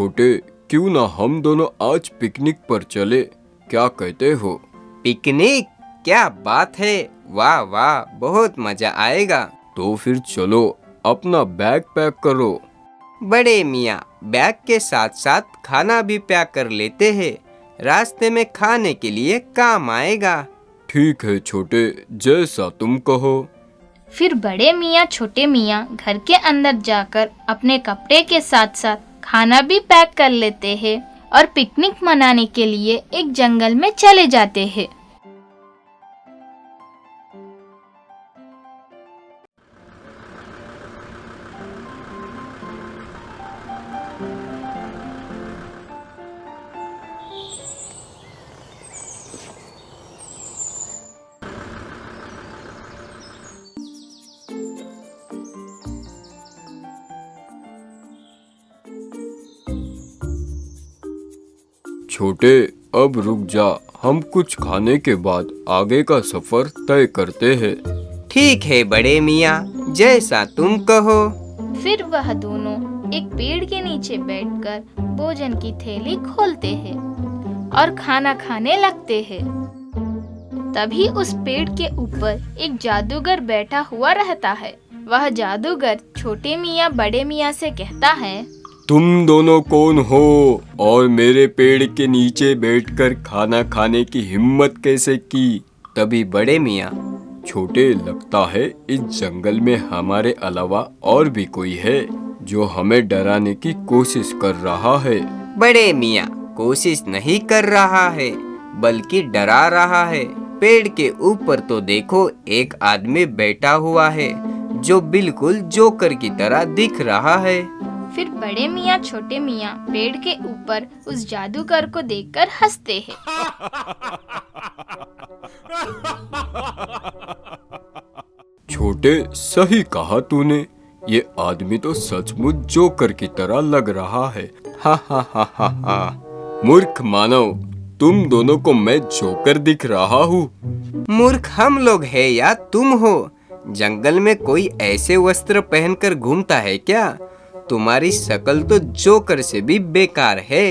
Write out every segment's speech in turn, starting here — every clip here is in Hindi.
छोटे, क्यों ना हम दोनों आज पिकनिक पर चले, क्या कहते हो? पिकनिक? क्या बात है, वाह वाह, बहुत मजा आएगा। तो फिर चलो, अपना बैग पैक करो। बड़े मियाँ, बैग के साथ साथ खाना भी पैक कर लेते हैं, रास्ते में खाने के लिए काम आएगा। ठीक है छोटे, जैसा तुम कहो। फिर बड़े मियाँ छोटे मियाँ घर के अंदर जाकर अपने कपड़े के साथ साथ खाना भी पैक कर लेते हैं और पिकनिक मनाने के लिए एक जंगल में चले जाते हैं। छोटे, अब रुक जा, हम कुछ खाने के बाद आगे का सफर तय करते हैं। ठीक है बड़े मियाँ, जैसा तुम कहो। फिर वह दोनों एक पेड़ के नीचे बैठकर भोजन की थैली खोलते हैं और खाना खाने लगते हैं। तभी उस पेड़ के ऊपर एक जादूगर बैठा हुआ रहता है। वह जादूगर छोटे मियाँ बड़े मियाँ से कहता है, तुम दोनों कौन हो और मेरे पेड़ के नीचे बैठकर खाना खाने की हिम्मत कैसे की? तभी बड़े मियाँ, छोटे, लगता है इस जंगल में हमारे अलावा और भी कोई है जो हमें डराने की कोशिश कर रहा है। बड़े मियाँ, कोशिश नहीं कर रहा है बल्कि डरा रहा है। पेड़ के ऊपर तो देखो, एक आदमी बैठा हुआ है जो बिल्कुल जोकर की तरह दिख रहा है। फिर बड़े मियाँ छोटे मियाँ पेड़ के ऊपर उस जादूगर को देखकर हंसते हैं। छोटे, सही कहा तूने, ये आदमी तो सचमुच जोकर की तरह लग रहा है। हा हा हा हा हा। मूर्ख मानव, तुम दोनों को मैं जोकर दिख रहा हूँ? मूर्ख हम लोग है या तुम हो? जंगल में कोई ऐसे वस्त्र पहनकर घूमता है क्या? तुम्हारी शक्ल तो जोकर से भी बेकार है।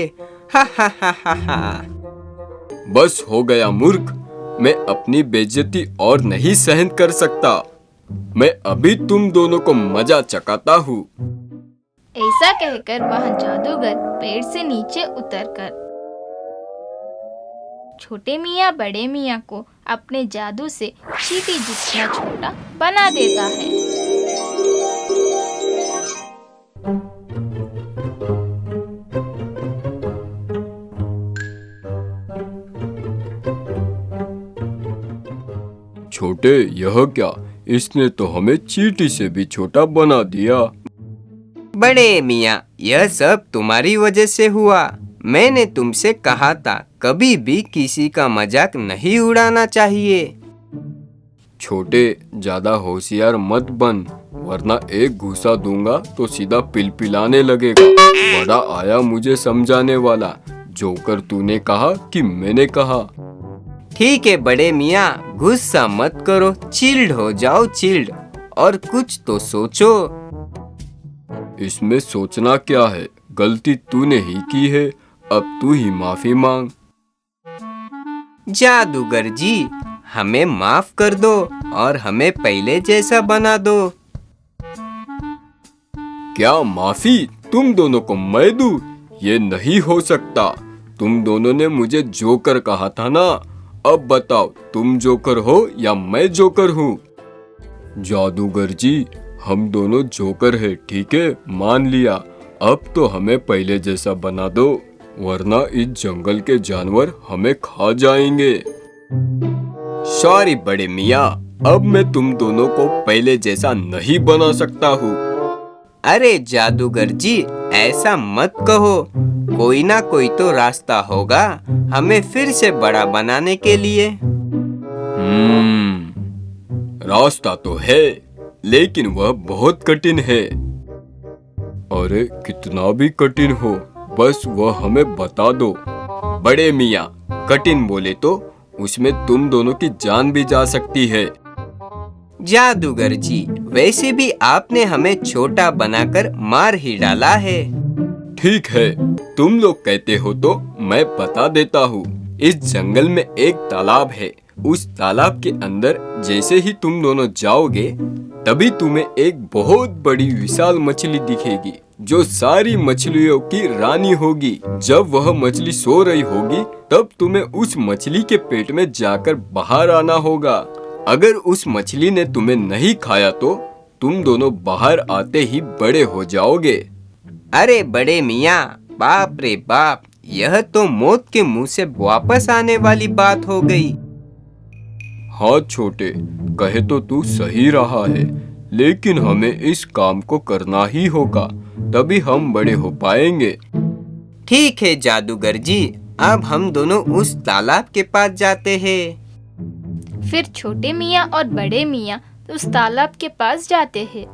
हा हा हा हा हा। बस हो गया मूर्ख, मैं अपनी बेइज्जती और नहीं सहन कर सकता। मैं अभी तुम दोनों को मजा चखाता हूँ। ऐसा कहकर वह जादूगर पेड़ से नीचे उतरकर छोटे मियाँ बड़े मियाँ को अपने जादू से चींटी जितना छोटा बना देता है। छोटे, यह क्या? इसने तो हमें चींटी से भी छोटा बना दिया। बड़े मियाँ, यह सब तुम्हारी वजह से हुआ। मैंने तुमसे कहा था, कभी भी किसी का मजाक नहीं उड़ाना चाहिए। छोटे, ज्यादा होशियार मत बन, वरना एक घूसा दूंगा तो सीधा पिलपिलाने लगेगा। बड़ा आया मुझे समझाने वाला, जोकर तूने कहा कि मैंने कहा। ठीक है बड़े मियाँ, गुस्सा मत करो, चिल्ड हो जाओ, चिल्ड, और कुछ तो सोचो। इसमें सोचना क्या है, गलती तूने ही की है, अब तू ही माफी मांग। जादूगर जी, हमें माफ कर दो और हमें पहले जैसा बना दो। क्या माफी तुम दोनों को मैं दूं? ये नहीं हो सकता। तुम दोनों ने मुझे जोकर कहा था ना, अब बताओ तुम जोकर हो या मैं जोकर हूँ? जादूगर जी, हम दोनों जोकर है, ठीक है, मान लिया। अब तो हमें पहले जैसा बना दो, वरना इस जंगल के जानवर हमें खा जाएंगे। सॉरी बड़े मियाँ, अब मैं तुम दोनों को पहले जैसा नहीं बना सकता हूँ। अरे जादूगर जी, ऐसा मत कहो, कोई ना कोई तो रास्ता होगा हमें फिर से बड़ा बनाने के लिए। रास्ता तो है, लेकिन वह बहुत कठिन है। अरे कितना भी कठिन हो, बस वह हमें बता दो। बड़े मियाँ, कठिन बोले तो उसमें तुम दोनों की जान भी जा सकती है। जादूगर जी, वैसे भी आपने हमें छोटा बनाकर मार ही डाला है। ठीक है, तुम लोग कहते हो तो मैं बता देता हूँ। इस जंगल में एक तालाब है। उस तालाब के अंदर जैसे ही तुम दोनों जाओगे तभी तुम्हें एक बहुत बड़ी विशाल मछली दिखेगी जो सारी मछलियों की रानी होगी। जब वह मछली सो रही होगी तब तुम्हें उस मछली के पेट में जाकर बाहर आना होगा। अगर उस मछली ने तुम्हें नहीं खाया तो तुम दोनों बाहर आते ही बड़े हो जाओगे। अरे बड़े मियाँ, बाप रे बाप, यह तो मौत के मुंह से वापस आने वाली बात हो गई। हाँ छोटे, कहे तो तू सही रहा है, लेकिन हमें इस काम को करना ही होगा, तभी हम बड़े हो पाएंगे। ठीक है जादूगर जी, अब हम दोनों उस तालाब के पास जाते हैं। फिर छोटे मियाँ और बड़े मियाँ उस तालाब के पास जाते हैं।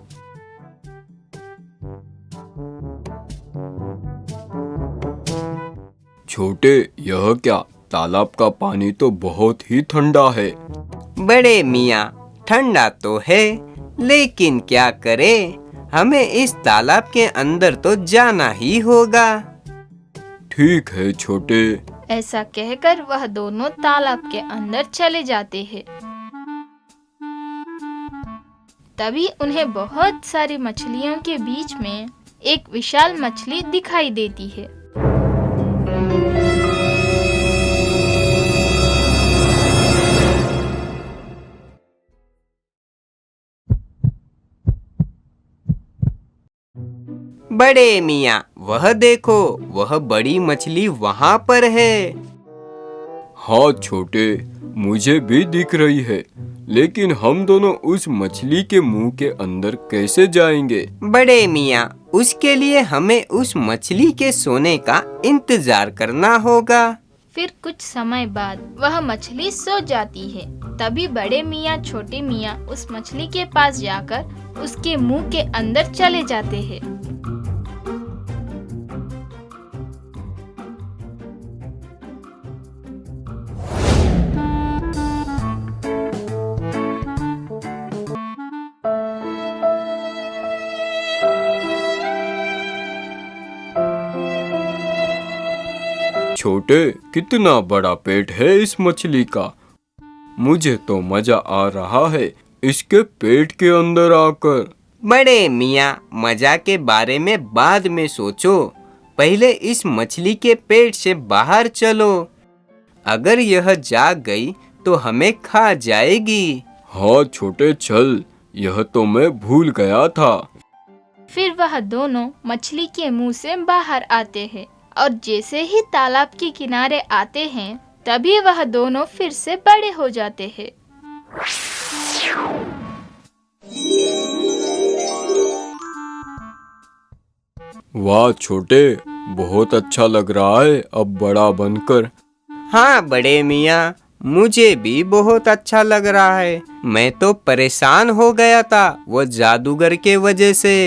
छोटे, यह क्या? तालाब का पानी तो बहुत ही ठंडा है। बड़े मियाँ, ठंडा तो है, लेकिन क्या करें, हमें इस तालाब के अंदर तो जाना ही होगा। ठीक है छोटे। ऐसा कहकर वह दोनों तालाब के अंदर चले जाते हैं। तभी उन्हें बहुत सारी मछलियों के बीच में एक विशाल मछली दिखाई देती है। बड़े मियाँ, वह देखो, वह बड़ी मछली वहाँ पर है। हाँ छोटे, मुझे भी दिख रही है, लेकिन हम दोनों उस मछली के मुंह के अंदर कैसे जाएंगे? बड़े मियाँ, उसके लिए हमें उस मछली के सोने का इंतजार करना होगा। फिर कुछ समय बाद वह मछली सो जाती है। तभी बड़े मियाँ छोटे मियाँ उस मछली के पास जाकर उसके मुंह के अंदर चले जाते हैं। छोटे, कितना बड़ा पेट है इस मछली का। मुझे तो मजा आ रहा है इसके पेट के अंदर आकर। बड़े मियाँ, मजा के बारे में बाद में सोचो, पहले इस मछली के पेट से बाहर चलो। अगर यह जाग गई तो हमें खा जाएगी। हाँ छोटे, चल, यह तो मैं भूल गया था। फिर वह दोनों मछली के मुंह से बाहर आते हैं और जैसे ही तालाब के किनारे आते हैं तभी वह दोनों फिर से बड़े हो जाते हैं। वाह छोटे, बहुत अच्छा लग रहा है अब बड़ा बनकर। हाँ बड़े मियाँ, मुझे भी बहुत अच्छा लग रहा है। मैं तो परेशान हो गया था वो जादूगर के वजह से।